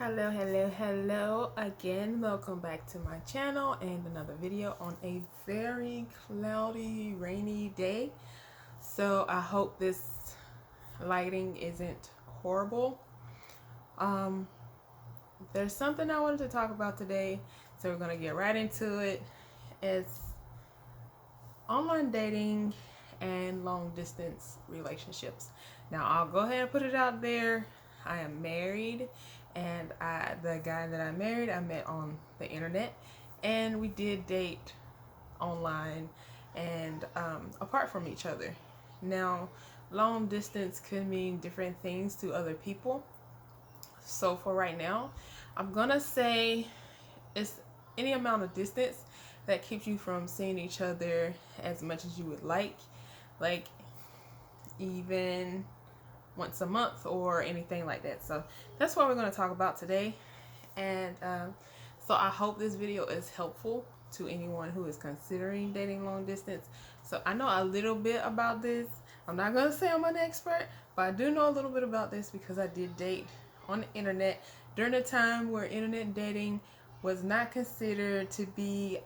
Hello again. Welcome back to my channel and another video on a very cloudy, rainy day. So I hope this lighting isn't horrible. Um, there's something I wanted to talk about today, so we're gonna get right into it. It's online dating and long distance relationships. Now I'll go ahead and put it out there. I am married, and the guy that I married I met on the internet, and we did date online and apart from each other. Now long distance could mean different things to other people, so for right now I'm gonna say it's any amount of distance that keeps you from seeing each other as much as you would like even once a month or anything like that. So that's what we're going to talk about today. And so I hope this video is helpful to anyone who is considering dating long distance. So I know a little bit about this. I'm not going to say I'm an expert, but I do know a little bit about this because I did date on the internet during a time where internet dating was not considered to be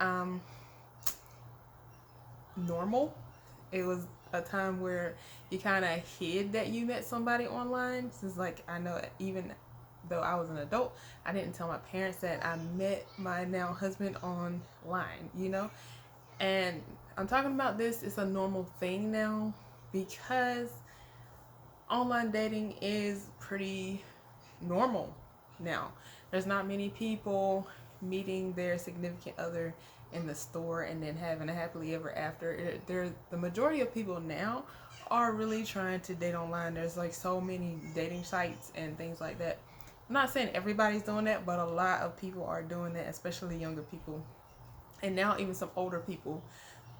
normal. It was a time where you kind of hid that you met somebody online. Since like I know even though I was an adult, I didn't tell my parents that I met my now husband online, And I'm talking about this, it's a normal thing now because online dating is pretty normal now. There's not many people meeting their significant other in the store and then having a happily ever after. The majority of people now are really trying to date online. There's like so many dating sites and things like that. I'm not saying everybody's doing that, but a lot of people are doing that, especially younger people, and now even some older people.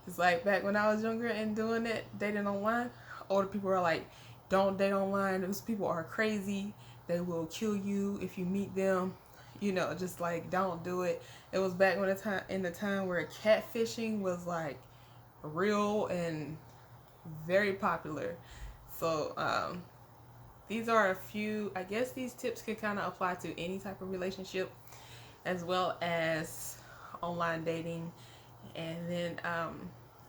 It's like back when I was younger and doing it, dating online, older people are like, don't date online. Those people are crazy. They will kill you if you meet them. Just like don't do it. It was back when the time where catfishing was like real and very popular. So these are a few, I guess these tips could kind of apply to any type of relationship as well as online dating. And then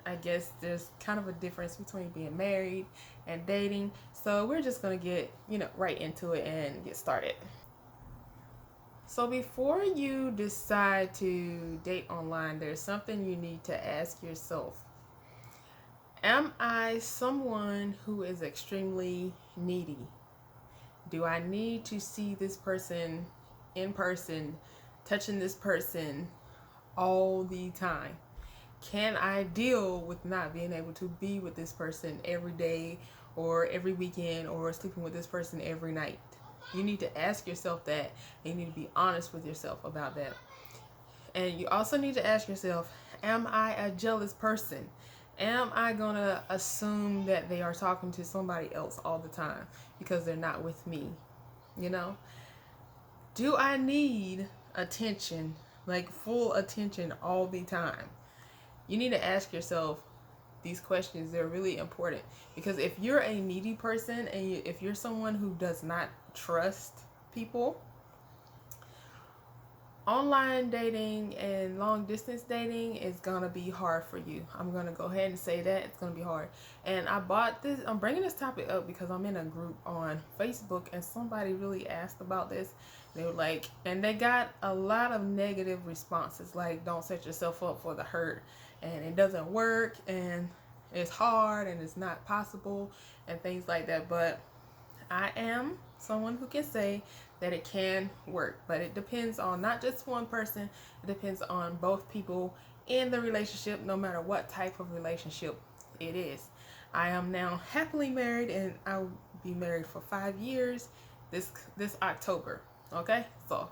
I guess there's kind of a difference between being married and dating. So we're just going to get, right into it and get started. So before you decide to date online, there's something you need to ask yourself. Am I someone who is extremely needy? Do I need to see this person in person, touching this person all the time? Can I deal with not being able to be with this person every day or every weekend or sleeping with this person every night? You need to ask yourself that, and you need to be honest with yourself about that. And you also need to ask yourself, am I a jealous person? Am I going to assume that they are talking to somebody else all the time because they're not with me? Do I need attention, like full attention all the time? You need to ask yourself these questions. They're really important because if you're a needy person and if you're someone who does not trust people, online dating and long distance dating is gonna be hard for you. I'm gonna go ahead and say that it's gonna be hard. And I'm bringing this topic up because I'm in a group on Facebook and somebody really asked about this. They were like, and they got a lot of negative responses, like don't set yourself up for the hurt, and it doesn't work, and it's hard, and it's not possible, and things like that. But I am someone who can say that it can work, but it depends on not just one person. It depends on both people in the relationship, no matter what type of relationship it is. I am now happily married, and I'll be married for 5 years this October. Okay, so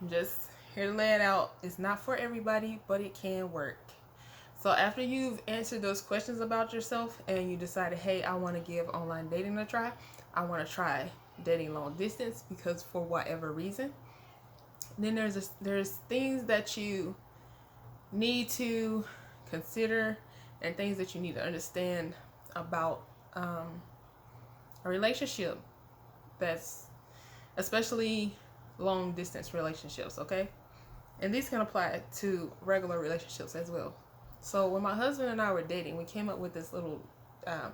I'm just here to lay it out. It's not for everybody, but it can work. So after you've answered those questions about yourself and you decided, hey, I want to give online dating a try, I want to try dating long distance because for whatever reason, then there's things that you need to consider and things that you need to understand about a relationship, that's especially long distance relationships, okay? And these can apply to regular relationships as well. So when my husband and I were dating, we came up with this little um,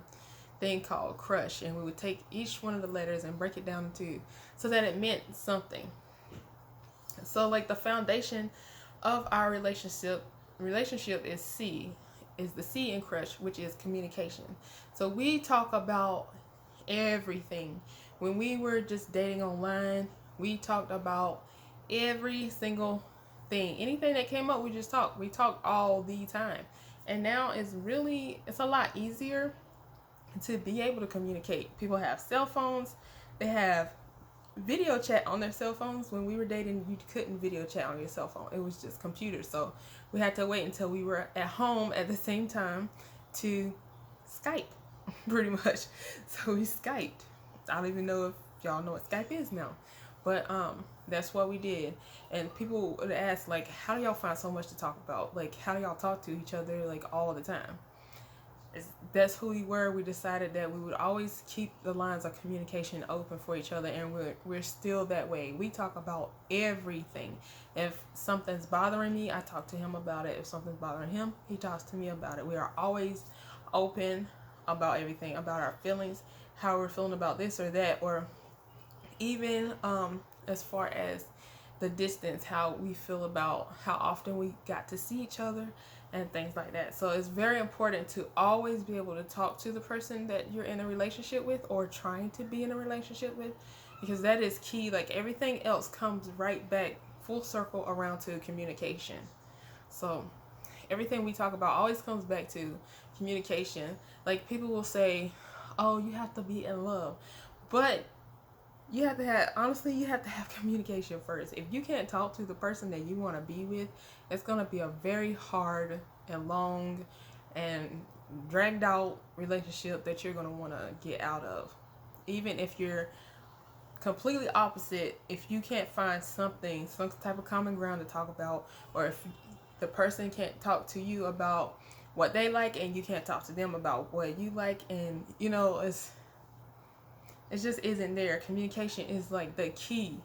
thing called crush, and we would take each one of the letters and break it down into so that it meant something. So like the foundation of our relationship is the C in crush, which is communication. So we talk about everything. When we were just dating online, we talked about every single thing. Anything that came up, we just talked. We talked all the time. And now it's a lot easier to be able to communicate. People have cell phones. They have video chat on their cell phones. When we were dating, you couldn't video chat on your cell phone. It was just computers. So we had to wait until we were at home at the same time to Skype, pretty much. So we Skyped. I don't even know if y'all know what Skype is now. But that's what we did. And people would ask, like, how do y'all find so much to talk about? Like, how do y'all talk to each other, like, all the time? That's who we were. We decided that we would always keep the lines of communication open for each other, and we're still that way. We talk about everything. If something's bothering me, I talk to him about it. If something's bothering him, he talks to me about it. We are always open about everything, about our feelings, how we're feeling about this or that, or even as far as the distance, how we feel about how often we got to see each other and things like that. So it's very important to always be able to talk to the person that you're in a relationship with or trying to be in a relationship with, because that is key. Like everything else comes right back full circle around to communication. So everything we talk about always comes back to communication. Like people will say, oh, you have to be in love, but you have to have communication first. If you can't talk to the person that you want to be with, it's going to be a very hard and long and dragged out relationship that you're going to want to get out of. Even if you're completely opposite, if you can't find some type of common ground to talk about, or if the person can't talk to you about what they like and you can't talk to them about what you like, and it just isn't there. Communication is like the key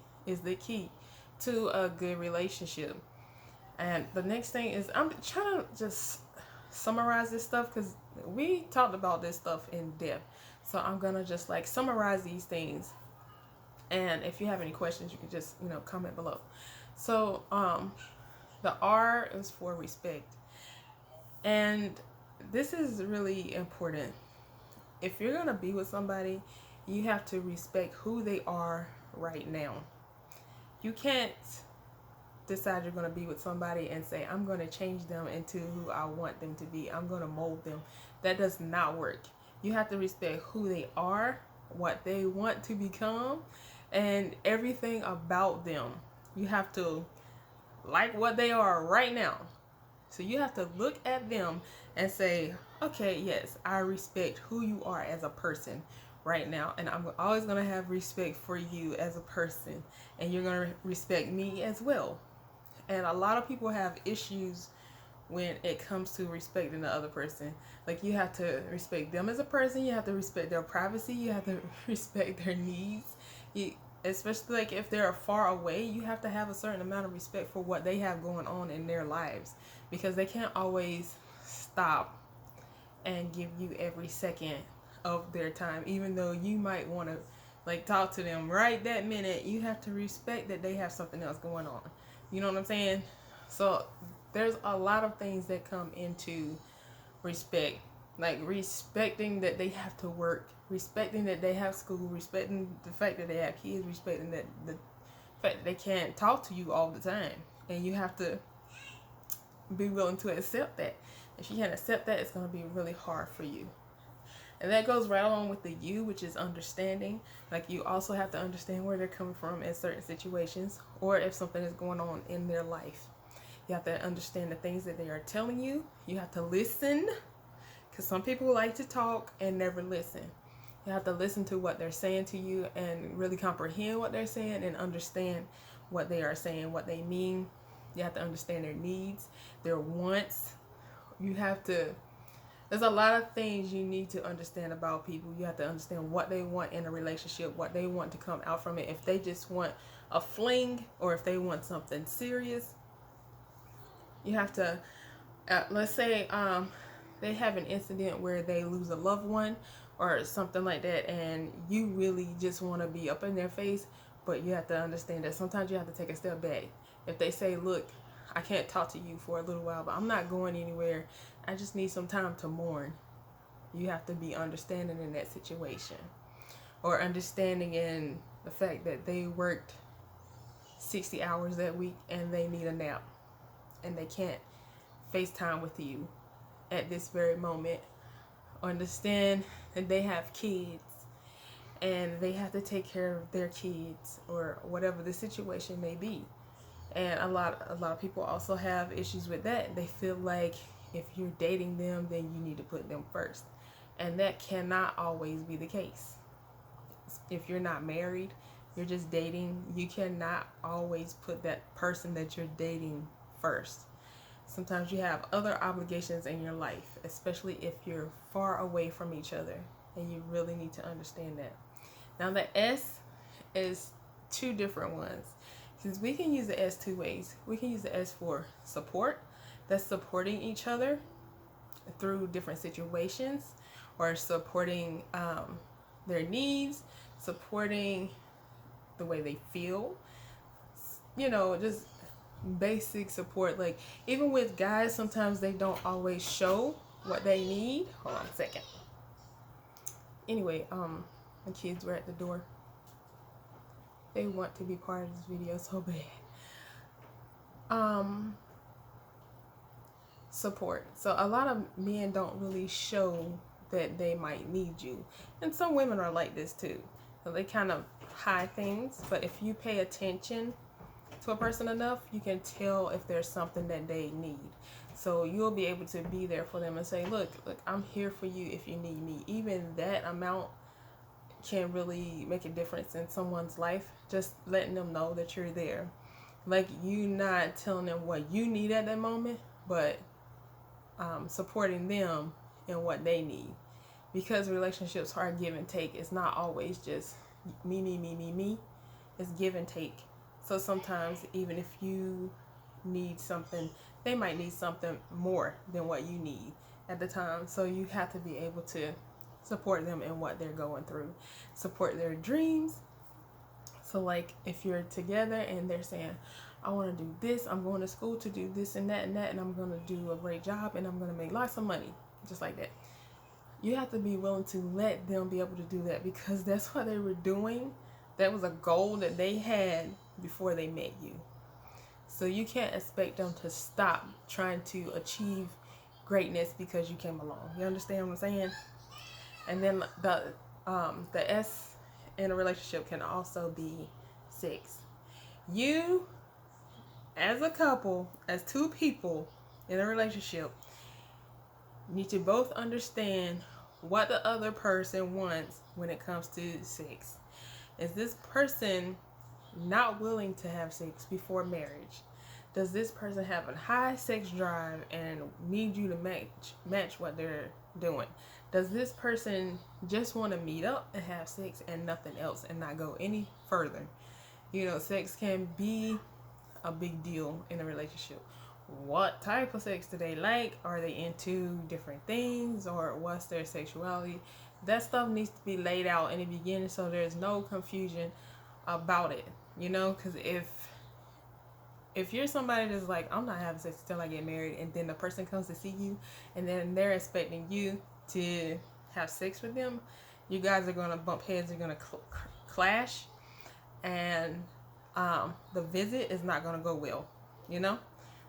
to a good relationship. And the next thing is, I'm trying to just summarize this stuff because we talked about this stuff in depth. So I'm gonna just like summarize these things. And if you have any questions, you can just comment below. So the R is for respect, and this is really important. If you're gonna be with somebody, you have to respect who they are right now. You can't decide you're going to be with somebody and say, I'm going to change them into who I want them to be. I'm going to mold them. That does not work. You have to respect who they are, what they want to become, and everything about them. You have to like what they are right now. So you have to look at them and say, okay, yes, I respect who you are as a person right now, and I'm always going to have respect for you as a person, and you're going to respect me as well. And a lot of people have issues when it comes to respecting the other person. Like, you have to respect them as a person, you have to respect their privacy, you have to respect their needs. Especially like if they're far away, you have to have a certain amount of respect for what they have going on in their lives, because they can't always stop and give you every second of their time. Even though you might want to like talk to them right that minute, you have to respect that they have something else going on. You know what I'm saying? So there's a lot of things that come into respect, like respecting that they have to work, respecting that they have school, respecting the fact that they have kids, respecting that the fact that they can't talk to you all the time, and you have to be willing to accept that. If you can't accept that, it's going to be really hard for you. And that goes right along with the U, which is understanding. Like, you also have to understand where they're coming from in certain situations, or if something is going on in their life. You have to understand the things that they are telling you. You have to listen, because some people like to talk and never listen. You have to listen to what they're saying to you and really comprehend what they're saying and understand what they are saying, what they mean. You have to understand their needs, their wants. You have to There's a lot of things you need to understand about people. You have to understand what they want in a relationship, what they want to come out from it. If they just want a fling or if they want something serious, you have to, let's say they have an incident where they lose a loved one or something like that, and you really just want to be up in their face, but you have to understand that sometimes you have to take a step back. If they say, look, I can't talk to you for a little while, but I'm not going anywhere, I just need some time to mourn, you have to be understanding in that situation. Or understanding in the fact that they worked 60 hours that week and they need a nap and they can't FaceTime with you at this very moment. Understand that they have kids and they have to take care of their kids or whatever the situation may be. And a lot of people also have issues with that. They feel like if you're dating them, then you need to put them first. And that cannot always be the case. If you're not married, you're just dating, you cannot always put that person that you're dating first. Sometimes you have other obligations in your life, especially if you're far away from each other, and you really need to understand that. Now the S is two different ones. Since we can use the S two ways. We can use the S for support, that's supporting each other through different situations, or supporting their needs, supporting the way they feel, just basic support. Like even with guys, sometimes they don't always show what they need. Hold on a second. Anyway, my kids were at the door. They want to be part of this video so bad. Support. So a lot of men don't really show that they might need you, and some women are like this too. So they kind of hide things, but if you pay attention to a person enough, you can tell if there's something that they need. So you'll be able to be there for them and say, look, I'm here for you if you need me. Even that amount can really make a difference in someone's life. Just letting them know that you're there. Like, you not telling them what you need at that moment, but supporting them in what they need. Because relationships are give and take. It's not always just me. It's give and take. So sometimes even if you need something, they might need something more than what you need at the time. So you have to be able to support them in what they're going through. Support their dreams. So like if you're together and they're saying, I want to do this, I'm going to school to do this and that, and I'm going to do a great job and I'm going to make lots of money. Just like that. You have to be willing to let them be able to do that, because that's what they were doing. That was a goal that they had before they met you. So you can't expect them to stop trying to achieve greatness because you came along. You understand what I'm saying? And then the S in a relationship can also be sex. You, as a couple, as two people in a relationship, need to both understand what the other person wants when it comes to sex. Is this person not willing to have sex before marriage? Does this person have a high sex drive and need you to match what they're doing? Does this person just want to meet up and have sex and nothing else and not go any further? Sex can be a big deal in a relationship. What type of sex do they like? Are they into different things, or what's their sexuality? That stuff needs to be laid out in the beginning so there's no confusion about it. Because if you're somebody that's like, I'm not having sex until I get married, and then the person comes to see you and then they're expecting you to have sex with them, you guys are going to bump heads, you're going to clash, and the visit is not going to go well,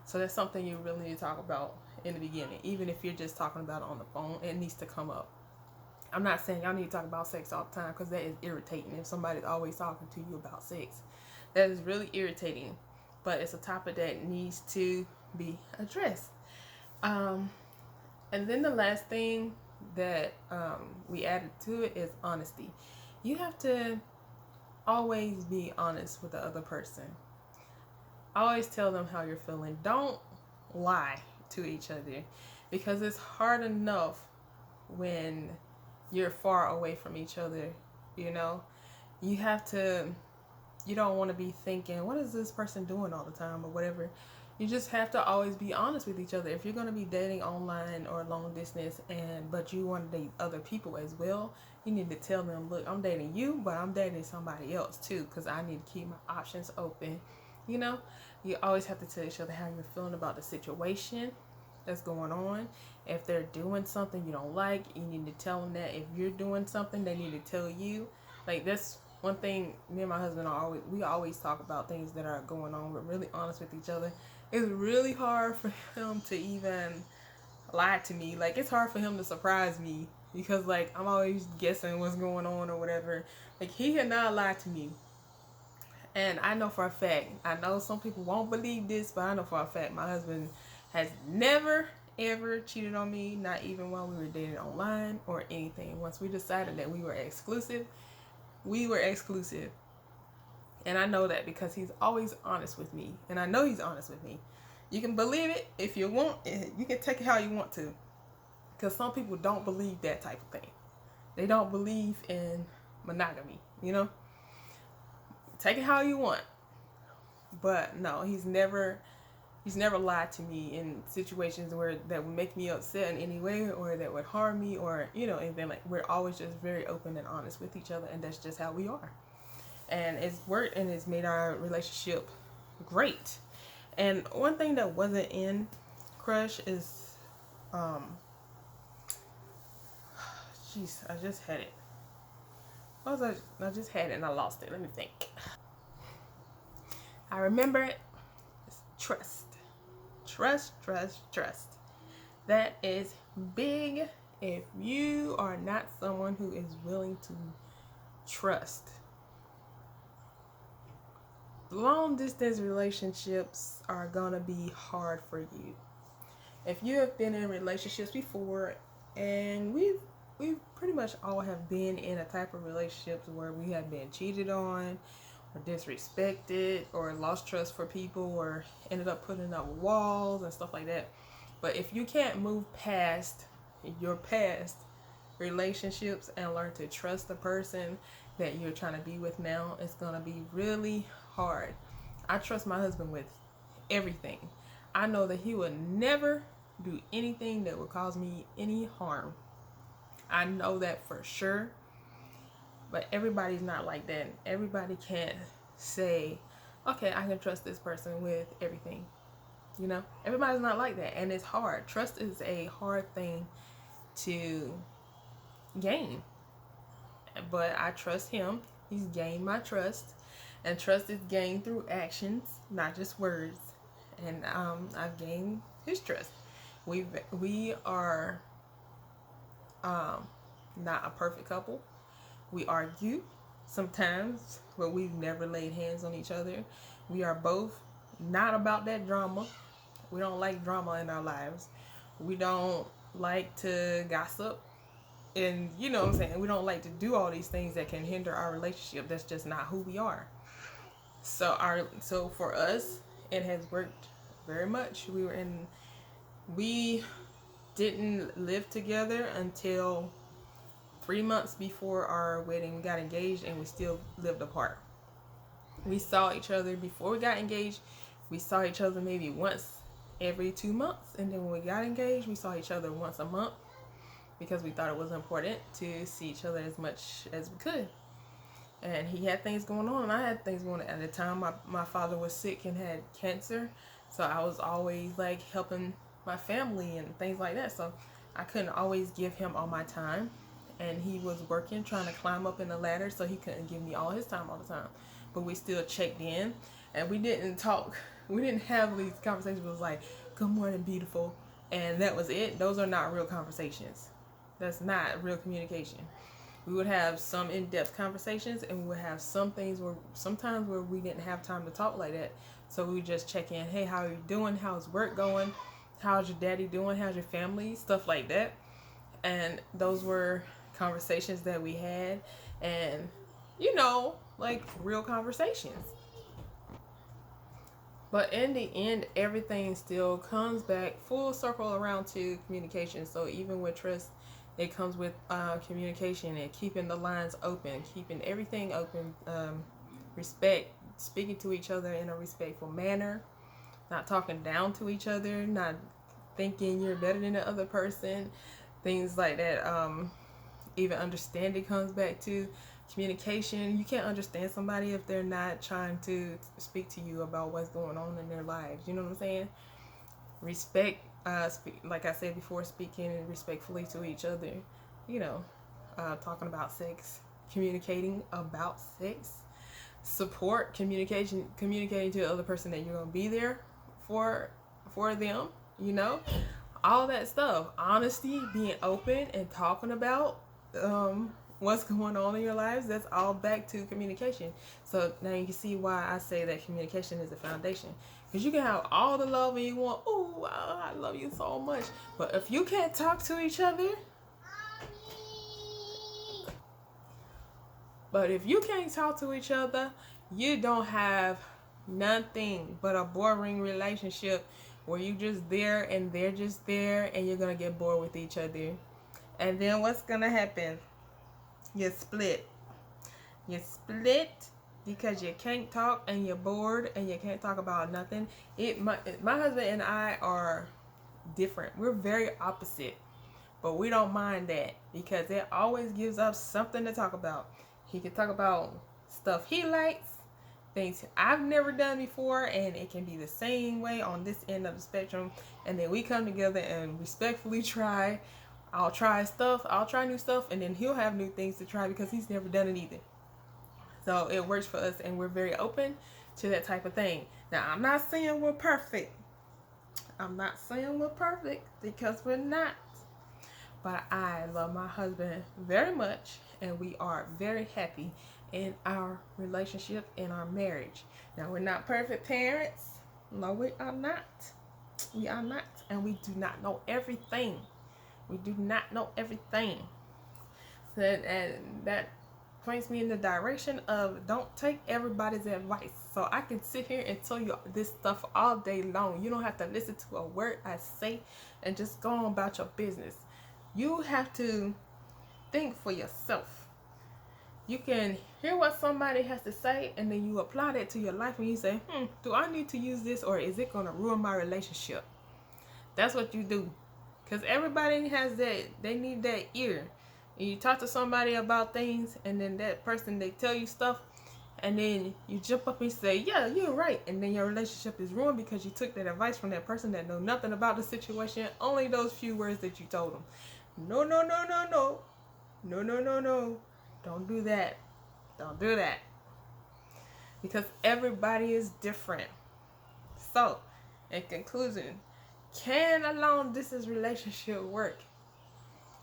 So that's something you really need to talk about in the beginning. Even if you're just talking about it on the phone, it needs to come up. I'm not saying y'all need to talk about sex all the time, because that is irritating. If somebody's always talking to you about sex, that is really irritating. But it's a topic that needs to be addressed. And then the last thing that we added to it is honesty. You have to always be honest with the other person. Always tell them how you're feeling. Don't lie to each other, because it's hard enough when you're far away from each other. You know, you have to, you don't want to be thinking, what is this person doing all the time or whatever. You just have to always be honest with each other. If you're going to be dating online or long distance, and but you want to date other people as well, you need to tell them, look, I'm dating you, but I'm dating somebody else too, because I need to keep my options open. You know, you always have to tell each other how you're feeling about the situation that's going on. If they're doing something you don't like, you need to tell them that. If you're doing something, they need to tell you. Like, that's one thing me and my husband are always, we always talk about things that are going on. We're really honest with each other. It's really hard for him to even lie to me. Like, it's hard for him to surprise me because, like, I'm always guessing what's going on or whatever. Like, he cannot lie to me. And I know for a fact, I know some people won't believe this, but I know for a fact my husband has never ever cheated on me, not even while we were dating online or anything. Once we decided that we were exclusive, we were exclusive. And I know that because he's always honest with me. And I know he's honest with me. You can believe it if you want. You can take it how you want to. Because some people don't believe that type of thing. They don't believe in monogamy, you know? Take it how you want. But no, he's never lied to me in situations where that would make me upset in any way or that would harm me or, you know, anything. Like, we're always just very open and honest with each other, and that's just how we are. And it's worked and it's made our relationship great. And one thing that wasn't in Crush is jeez, I just had it. What was I just had it and I lost it. Let me think. I remember it. It's trust. Trust. That is big. If you are not someone who is willing to trust, long distance relationships are gonna be hard for you. If you have been in relationships before, and we've pretty much all have been in a type of relationships where we have been cheated on or disrespected or lost trust for people or ended up putting up walls and stuff like that. But if you can't move past your past relationships and learn to trust the person that you're trying to be with now, it's gonna be really hard. I trust my husband with everything. I know that he would never do anything that would cause me any harm. I know that for sure. But everybody's not like that. Everybody can't say, okay, I can trust this person with everything. You know, everybody's not like that, and it's hard. Trust is a hard thing to gain. But I trust him. He's gained my trust, and trust is gained through actions, not just words. And I've gained his trust. We are not a perfect couple. We argue sometimes, but we've never laid hands on each other. We are both not about that drama. We don't like drama in our lives. We don't like to gossip. And you know what I'm saying? We don't like to do all these things that can hinder our relationship. That's just not who we are. So for us, it has worked very much. We didn't live together until 3 months before our wedding. We got engaged and we still lived apart. We saw each other before we got engaged. We saw each other maybe once every 2 months. And then when we got engaged, we saw each other once a month because we thought it was important to see each other as much as we could. And he had things going on and I had things going on. At the time, my father was sick and had cancer. So I was always like helping my family and things like that. So I couldn't always give him all my time. And he was working, trying to climb up in the ladder, so he couldn't give me all his time all the time. But we still checked in, and we didn't talk. We didn't have these conversations. It was like, good morning, beautiful. And that was it. Those are not real conversations. That's not real communication. We would have some in-depth conversations, and we would have sometimes where we didn't have time to talk like that. So we would just check in. Hey, how are you doing? How's work going? How's your daddy doing? How's your family? Stuff like that. And those were conversations that we had, and you know, like real conversations. But in the end, everything still comes back full circle around to communication. So even with trust, It comes with communication and keeping the lines open, keeping everything open, respect, speaking to each other in a respectful manner, not talking down to each other, not thinking you're better than the other person, things like that. Even understanding comes back to communication. You can't understand somebody if they're not trying to speak to you about what's going on in their lives. You know what I'm saying? Respect, like I said before, speaking respectfully to each other. You know, talking about sex, communicating about sex, support, communicating to the other person that you're gonna be there for them. You know, all that stuff. Honesty, being open, and talking about what's going on in your lives. That's all back to communication. So now you can see why I say that communication is the foundation. Because you can have all the love and you want, oh, I love you so much. But if you can't talk to each other, you don't have nothing but a boring relationship where you just there and they're just there, and you're gonna get bored with each other. And then what's gonna happen? You split. Because you can't talk and you're bored and you can't talk about nothing. My husband and I are different. We're very opposite, but we don't mind that because it always gives us something to talk about. He can talk about stuff he likes, things I've never done before, and it can be the same way on this end of the spectrum. And then we come together and respectfully try. I'll try new stuff, and then he'll have new things to try because he's never done it either. So it works for us, and we're very open to that type of thing. Now, I'm not saying we're perfect. Because we're not. But I love my husband very much, and we are very happy in our relationship, in our marriage. Now, we're not perfect parents. No, we are not. We are not. And we do not know everything. And that points me in the direction of don't take everybody's advice. So I can sit here and tell you this stuff all day long. You don't have to listen to a word I say and just go on about your business. You have to think for yourself. You can hear what somebody has to say, and then you apply that to your life, and you say, do I need to use this, or is it going to ruin my relationship? That's what you do. Because everybody has that, they need that ear. And you talk to somebody about things, and then that person, they tell you stuff, and then you jump up and say, yeah, you're right. And then your relationship is ruined because you took that advice from that person that know nothing about the situation, only those few words that you told them. No. Don't do that. Because everybody is different. So, in conclusion, can a long distance relationship work?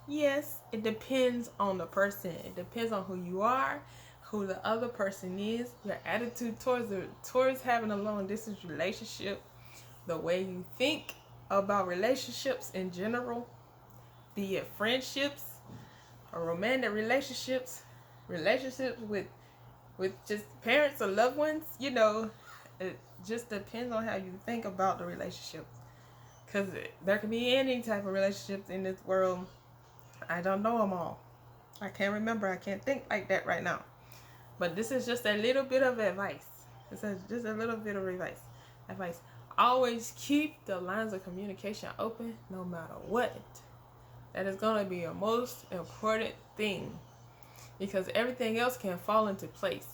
Yes, it depends on the person. It depends on who you are, who the other person is, your attitude towards having a long distance relationship, the way you think about relationships in general, be it friendships or romantic relationships with just parents or loved ones. It just depends on how you think about the relationships. Because there can be any type of relationships in this world. I don't know them all. I can't remember. I can't think like that right now. But this is just a little bit of advice. Advice. Always keep the lines of communication open no matter what. That is going to be your most important thing. Because everything else can fall into place.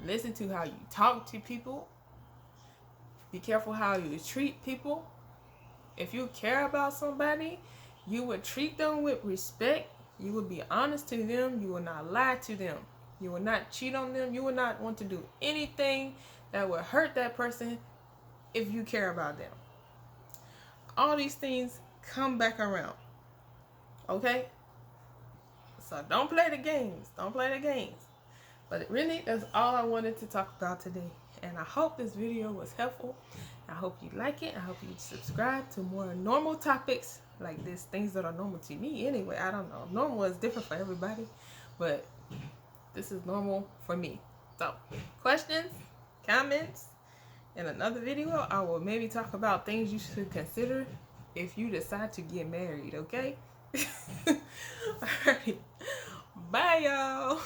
Listen to how you talk to people. Be careful how you treat people. If you care about somebody, you would treat them with respect. You would be honest to them. You will not lie to them. You will not cheat on them. You will not want to do anything that would hurt that person if you care about them. All these things come back around. Okay? So don't play the games. But really, that's all I wanted to talk about today. And I hope this video was helpful. I hope you like it. I hope you subscribe to more normal topics like this. Things that are normal to me anyway. I don't know. Normal is different for everybody. But this is normal for me. So, questions, comments. In another video, I will maybe talk about things you should consider if you decide to get married, okay? Alright. Bye, y'all.